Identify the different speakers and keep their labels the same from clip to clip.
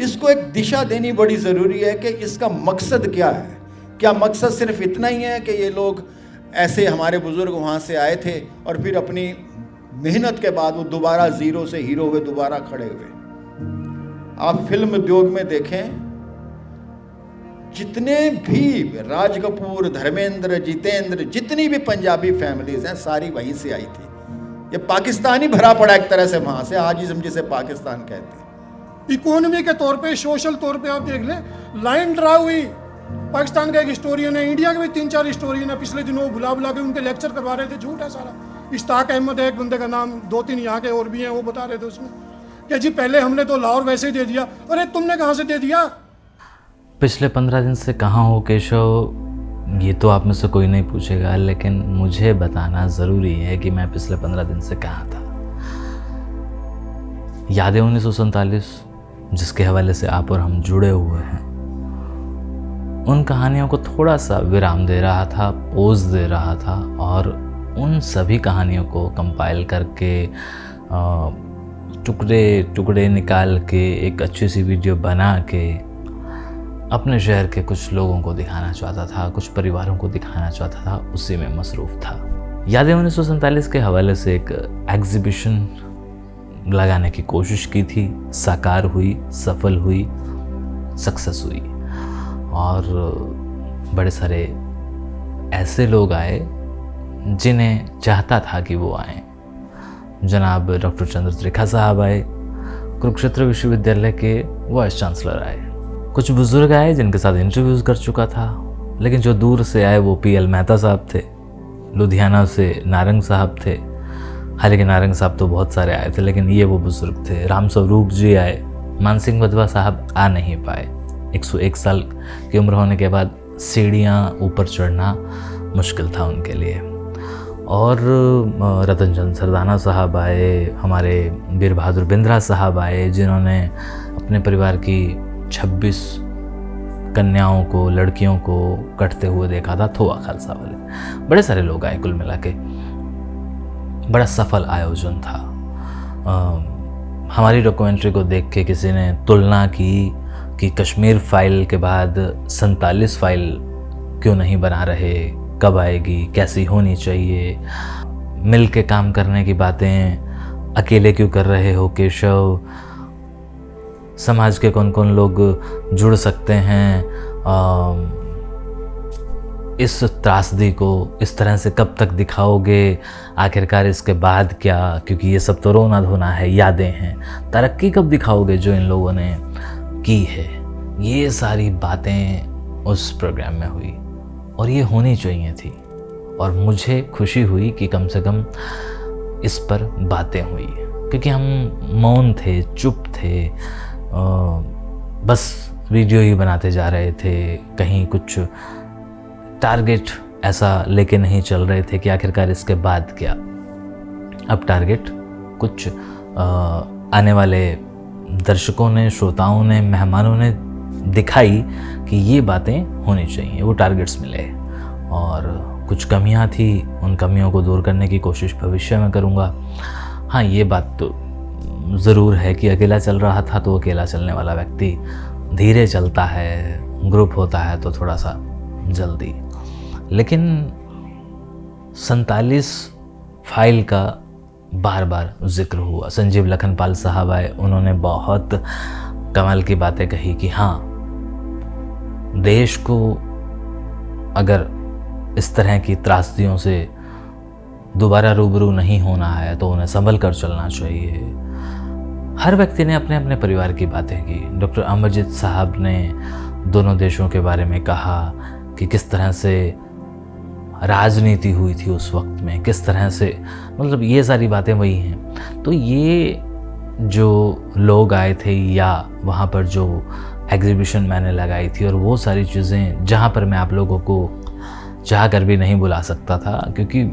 Speaker 1: इसको एक दिशा देनी बड़ी ज़रूरी है कि इसका मकसद क्या है। क्या मकसद सिर्फ इतना ही है कि ये लोग ऐसे हमारे बुज़ुर्ग वहाँ से आए थे और फिर अपनी मेहनत के बाद वो दोबारा ज़ीरो से हीरो हुए, दोबारा खड़े हुए। आप फिल्म उद्योग में देखें, जितने भी राज कपूर, धर्मेंद्र, जितेंद्र, जितनी भी पंजाबी फैमिलीज हैं सारी वहीं से आई थी। ये पाकिस्तान ही भरा पड़ा एक तरह से वहाँ से, आज ही जिसे पाकिस्तान कहते हैं।
Speaker 2: इकोनॉमी के तौर पे, सोशल तौर पे आप देख ले, लाइन ड्रा हुई। पाकिस्तान का एक हिस्टोरियन है, इंडिया के भी 3-4 हिस्टोरियन है, पिछले दिनों बुला बुला के उनके लेक्चर करवा रहे थे। झूठ है सारा। इश्ताक अहमद है एक बंदे का नाम, 2-3 यहाँ के और भी हैं, वो बता रहे थे उसमें कि जी पहले हमने तो लाहौर वैसे ही दे दिया। अरे तुमने कहाँ से दे दिया?
Speaker 3: पिछले 15 दिन से कहाँ हो केशव, ये तो आप में से कोई नहीं पूछेगा, लेकिन मुझे बताना ज़रूरी है कि मैं पिछले 15 दिन से कहाँ था। यादें 1947 जिसके हवाले से आप और हम जुड़े हुए हैं, उन कहानियों को थोड़ा सा विराम दे रहा था, पोज दे रहा था, और उन सभी कहानियों को कंपाइल करके टुकड़े टुकड़े निकाल के एक अच्छी सी वीडियो बना के अपने शहर के कुछ लोगों को दिखाना चाहता था, कुछ परिवारों को दिखाना चाहता था, उसी में मसरूफ़ था। यादें 1947 के हवाले से एक एग्जीबिशन लगाने की कोशिश की थी, साकार हुई, सफल हुई, सक्सेस हुई, और बड़े सारे ऐसे लोग आए जिन्हें चाहता था कि वो आए। जनाब डॉक्टर चंद्र त्रिखा साहब आए, कुरुक्षेत्र विश्वविद्यालय के वाइस चांसलर आए, कुछ बुजुर्ग आए जिनके साथ इंटरव्यूज़ कर चुका था, लेकिन जो दूर से आए वो PL मेहता साहब थे, लुधियाना से नारंग साहब थे। हालांकि नारंग साहब तो बहुत सारे आए थे, लेकिन ये वो बुजुर्ग थे। राम स्वरूप जी आए, मानसिंह वधवा साहब आ नहीं पाए। 101 साल की उम्र होने के बाद सीढ़ियाँ ऊपर चढ़ना मुश्किल था उनके लिए। और रतन चंद सरदाना साहब आए, हमारे वीर बहादुर बिंद्रा साहब आए, जिन्होंने अपने परिवार की 26 कन्याओं को, लड़कियों को कटते हुए देखा था, थोआ खालसा वाले। बड़े सारे लोग आए, कुल मिला के बड़ा सफल आयोजन था। हमारी डॉक्यूमेंट्री को देख के किसी ने तुलना की कि कश्मीर फाइल के बाद 47 फाइल क्यों नहीं बना रहे, कब आएगी, कैसी होनी चाहिए, मिल के काम करने की बातें अकेले क्यों कर रहे हो केशव, समाज के कौन कौन लोग जुड़ सकते हैं, इस त्रासदी को इस तरह से कब तक दिखाओगे, आखिरकार इसके बाद क्या, क्योंकि ये सब तो रोना धोना है, यादें हैं, तरक्की कब दिखाओगे जो इन लोगों ने की है। ये सारी बातें उस प्रोग्राम में हुई और ये होनी चाहिए थी, और मुझे खुशी हुई कि कम से कम इस पर बातें हुई, क्योंकि हम मौन थे, चुप थे, बस वीडियो ही बनाते जा रहे थे, कहीं कुछ टारगेट ऐसा लेके नहीं चल रहे थे कि आखिरकार इसके बाद क्या। अब टारगेट कुछ आने वाले दर्शकों ने, श्रोताओं ने, मेहमानों ने दिखाई कि ये बातें होनी चाहिए, वो टारगेट्स मिले। और कुछ कमियां थी, उन कमियों को दूर करने की कोशिश भविष्य में करूँगा। हाँ, ये बात तो ज़रूर है कि अकेला चल रहा था तो अकेला चलने वाला व्यक्ति धीरे चलता है, ग्रुप होता है तो थोड़ा सा जल्दी। लेकिन 47 फाइल का बार बार जिक्र हुआ। संजीव लखनपाल साहब आए, उन्होंने बहुत कमाल की बातें कही कि हाँ, देश को अगर इस तरह की त्रासदियों से दोबारा रूबरू नहीं होना है तो उन्हें संभल कर चलना चाहिए। हर व्यक्ति ने अपने अपने परिवार की बातें की। डॉक्टर अमरजीत साहब ने दोनों देशों के बारे में कहा कि किस तरह से राजनीति हुई थी उस वक्त में, किस तरह से, मतलब ये सारी बातें वही हैं। तो ये जो लोग आए थे या वहाँ पर जो एग्जीबिशन मैंने लगाई थी और वो सारी चीज़ें जहाँ पर मैं आप लोगों को चाह कर भी नहीं बुला सकता था, क्योंकि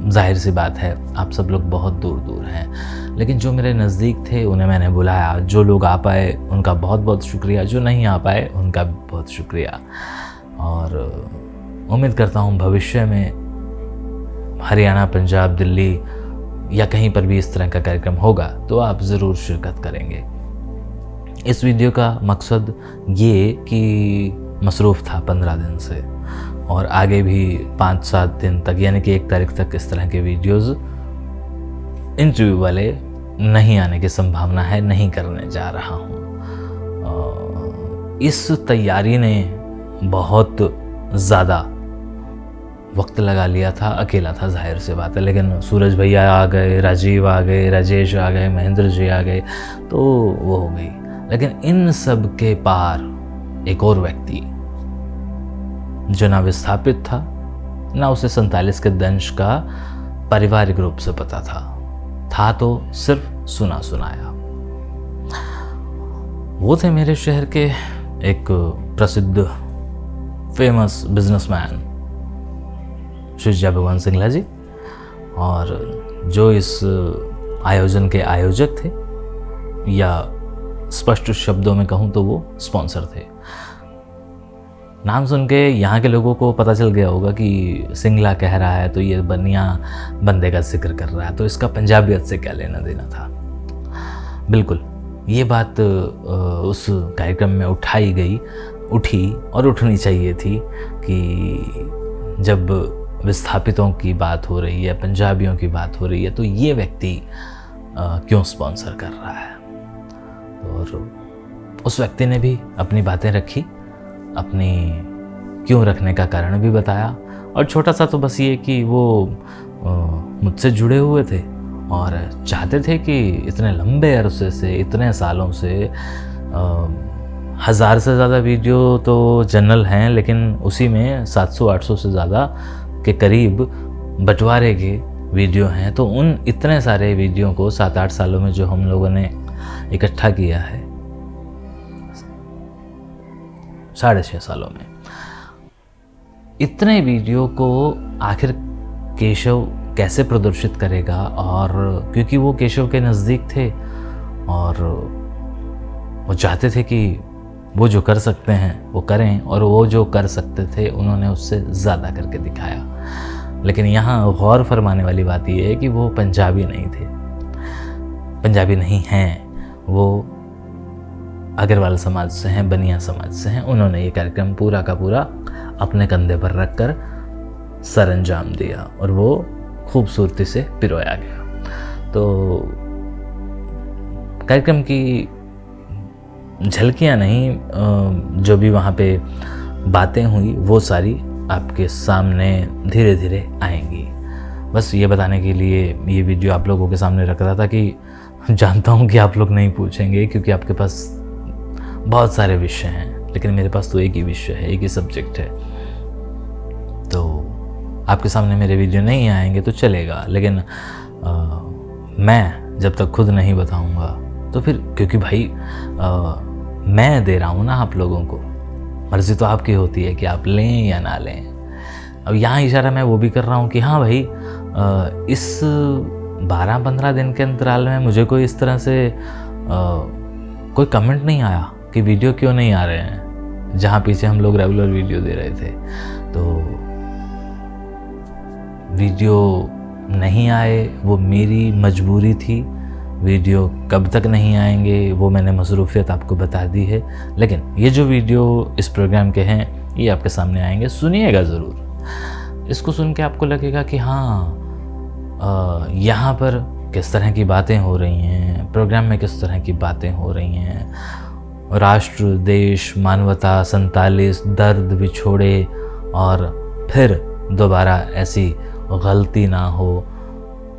Speaker 3: जाहिर सी बात है आप सब लोग बहुत दूर दूर हैं, लेकिन जो मेरे नज़दीक थे उन्हें मैंने बुलाया। जो लोग आ पाए उनका बहुत बहुत शुक्रिया, जो नहीं आ पाए उनका भी बहुत शुक्रिया। और उम्मीद करता हूँ भविष्य में हरियाणा, पंजाब, दिल्ली या कहीं पर भी इस तरह का कार्यक्रम होगा तो आप ज़रूर शिरकत करेंगे। इस वीडियो का मकसद ये कि मसरूफ़ था 15 दिन से, और आगे भी 5-7 दिन तक, यानी कि 1 तारीख तक इस तरह के वीडियोस इंटरव्यू वाले नहीं आने की संभावना है, नहीं करने जा रहा हूँ। इस तैयारी ने बहुत ज़्यादा वक्त लगा लिया था, अकेला था ज़ाहिर सी बात है, लेकिन सूरज भैया आ गए, राजीव आ गए, राजेश आ गए, महेंद्र जी आ गए, तो वो हो गई। लेकिन इन सब के पार एक और व्यक्ति जो ना विस्थापित था, ना उसे 47 के दंश का पारिवारिक रूप से पता था तो सिर्फ सुना सुनाया। वो थे मेरे शहर के एक प्रसिद्ध फेमस बिजनेसमैन श्री भगवान सिंगला जी, और जो इस आयोजन के आयोजक थे, या स्पष्ट शब्दों में कहूँ तो वो स्पॉन्सर थे। नाम सुन के यहाँ के लोगों को पता चल गया होगा कि सिंगला कह रहा है तो ये बनिया बंदे का जिक्र कर रहा है, तो इसका पंजाबियत से क्या लेना देना था। बिल्कुल ये बात उस कार्यक्रम में उठी और उठनी चाहिए थी कि जब विस्थापितों की बात हो रही है, पंजाबियों की बात हो रही है, तो ये व्यक्ति क्यों स्पॉन्सर कर रहा है। और उस व्यक्ति ने भी अपनी बातें रखी, अपनी क्यों रखने का कारण भी बताया, और छोटा सा तो बस ये कि वो मुझसे जुड़े हुए थे और चाहते थे कि इतने लंबे अरसे से, इतने सालों से 1000 से ज़्यादा वीडियो तो जनरल हैं, लेकिन उसी में 700-800 से ज़्यादा के करीब बंटवारे के वीडियो हैं। तो उन इतने सारे वीडियो को 7-8 सालों में जो हम लोगों ने इकट्ठा किया है, 6.5 सालों में, इतने वीडियो को आखिर केशव कैसे प्रदर्शित करेगा। और क्योंकि वो केशव के नज़दीक थे और वो चाहते थे कि वो जो कर सकते हैं वो करें, और वो जो कर सकते थे उन्होंने उससे ज़्यादा करके दिखाया। लेकिन यहाँ गौर फरमाने वाली बात ये है कि वो पंजाबी नहीं थे, पंजाबी नहीं हैं, वो अग्रवाल समाज से हैं, बनिया समाज से हैं। उन्होंने ये कार्यक्रम पूरा का पूरा अपने कंधे पर रखकर सरअंजाम दिया और वो खूबसूरती से पिरोया गया। तो कार्यक्रम की झलकियाँ नहीं, जो भी वहाँ पे बातें हुई वो सारी आपके सामने धीरे धीरे आएंगी। बस ये बताने के लिए ये वीडियो आप लोगों के सामने रख रहा था कि जानता हूँ कि आप लोग नहीं पूछेंगे, क्योंकि आपके पास बहुत सारे विषय हैं, लेकिन मेरे पास तो एक ही विषय है, एक ही सब्जेक्ट है। तो आपके सामने मेरे वीडियो नहीं आएंगे तो चलेगा, लेकिन मैं जब तक खुद नहीं बताऊंगा तो फिर, क्योंकि भाई मैं दे रहा हूँ ना आप लोगों को, मर्ज़ी तो आपकी होती है कि आप लें या ना लें। अब यहाँ इशारा मैं वो भी कर रहा हूँ कि हाँ भाई, इस 12-15 दिन के अंतराल में मुझे कोई इस तरह से कोई कमेंट नहीं आया कि वीडियो क्यों नहीं आ रहे हैं, जहाँ पीछे हम लोग रेगुलर वीडियो दे रहे थे। तो वीडियो नहीं आए वो मेरी मजबूरी थी, वीडियो कब तक नहीं आएंगे वो मैंने मसरूफियत आपको बता दी है, लेकिन ये जो वीडियो इस प्रोग्राम के हैं ये आपके सामने आएंगे, सुनिएगा ज़रूर। इसको सुन के आपको लगेगा कि हाँ, यहाँ पर किस तरह की बातें हो रही हैं, प्रोग्राम में किस तरह की बातें हो रही हैं, राष्ट्र, देश, मानवता, 47, दर्द, बिछोड़े, और फिर दोबारा ऐसी गलती ना हो,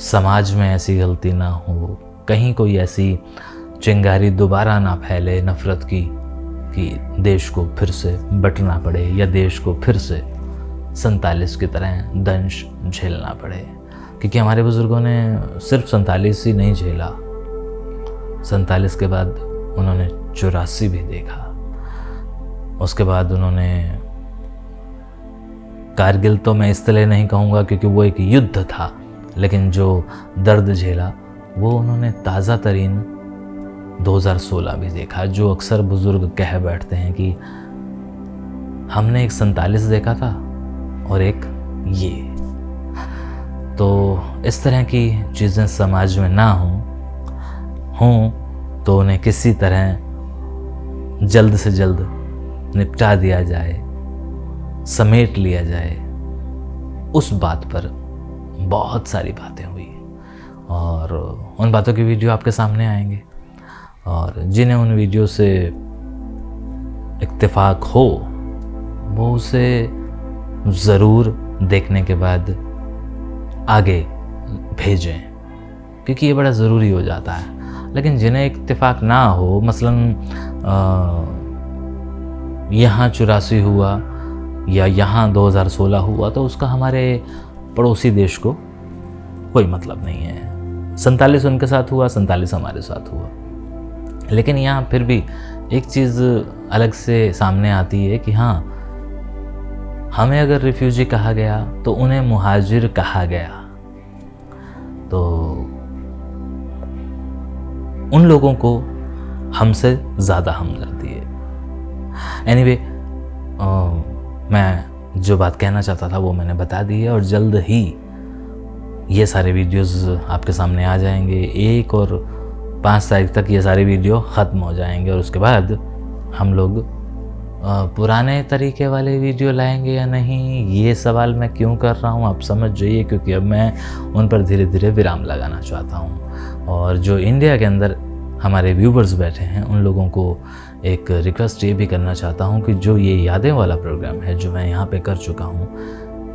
Speaker 3: समाज में ऐसी गलती ना हो, कहीं कोई ऐसी चिंगारी दोबारा ना फैले नफ़रत की कि देश को फिर से बटना पड़े या देश को फिर से 47 की तरह दंश झेलना पड़े। क्योंकि हमारे बुज़ुर्गों ने सिर्फ 47 ही नहीं झेला, 47 के बाद उन्होंने 84 भी देखा, उसके बाद उन्होंने कारगिल, तो मैं इसलिए नहीं कहूँगा क्योंकि वो एक युद्ध था, लेकिन जो दर्द झेला वो उन्होंने ताज़ा तरीन 2016 भी देखा। जो अक्सर बुज़ुर्ग कह बैठते हैं कि हमने एक 47 देखा था और एक ये। तो इस तरह की चीज़ें समाज में ना हों तो उन्हें किसी तरह जल्द से जल्द निपटा दिया जाए, समेट लिया जाए, उस बात पर बहुत सारी बातें हुई और उन बातों की वीडियो आपके सामने आएंगे। और जिन्हें उन वीडियो से इत्तेफाक हो वो उसे ज़रूर देखने के बाद आगे भेजें, क्योंकि ये बड़ा ज़रूरी हो जाता है। लेकिन जिन्हें इत्तेफाक ना हो, मसलन यहाँ 84 हुआ या यहाँ 2016 हुआ, तो उसका हमारे पड़ोसी देश को कोई मतलब नहीं है। 47 उनके साथ हुआ, 47 हमारे साथ हुआ। लेकिन यहाँ फिर भी एक चीज़ अलग से सामने आती है कि हाँ, हमें अगर रिफ्यूजी कहा गया तो उन्हें मुहाजिर कहा गया, तो उन लोगों को हमसे ज़्यादा हमदर्दी है। एनीवे, मैं जो बात कहना चाहता था वो मैंने बता दी है और जल्द ही ये सारे वीडियोस आपके सामने आ जाएंगे। 1 और 5 तारीख तक ये सारे वीडियो ख़त्म हो जाएंगे और उसके बाद हम लोग पुराने तरीके वाले वीडियो लाएंगे या नहीं, ये सवाल मैं क्यों कर रहा हूँ आप समझ जाइए, क्योंकि अब मैं उन पर धीरे धीरे विराम लगाना चाहता हूँ। और जो इंडिया के अंदर हमारे व्यूवर्स बैठे हैं उन लोगों को एक रिक्वेस्ट ये भी करना चाहता हूँ कि जो ये यादें वाला प्रोग्राम है जो मैं यहाँ पे कर चुका हूँ,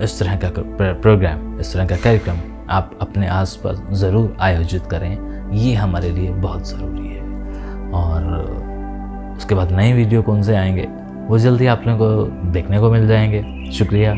Speaker 3: इस तरह का प्रोग्राम, इस तरह का कार्यक्रम आप अपने आसपास ज़रूर आयोजित करें। ये हमारे लिए बहुत ज़रूरी है। और उसके बाद नए वीडियो कौन से आएंगे वो जल्दी आप लोगों को देखने को मिल जाएंगे। शुक्रिया।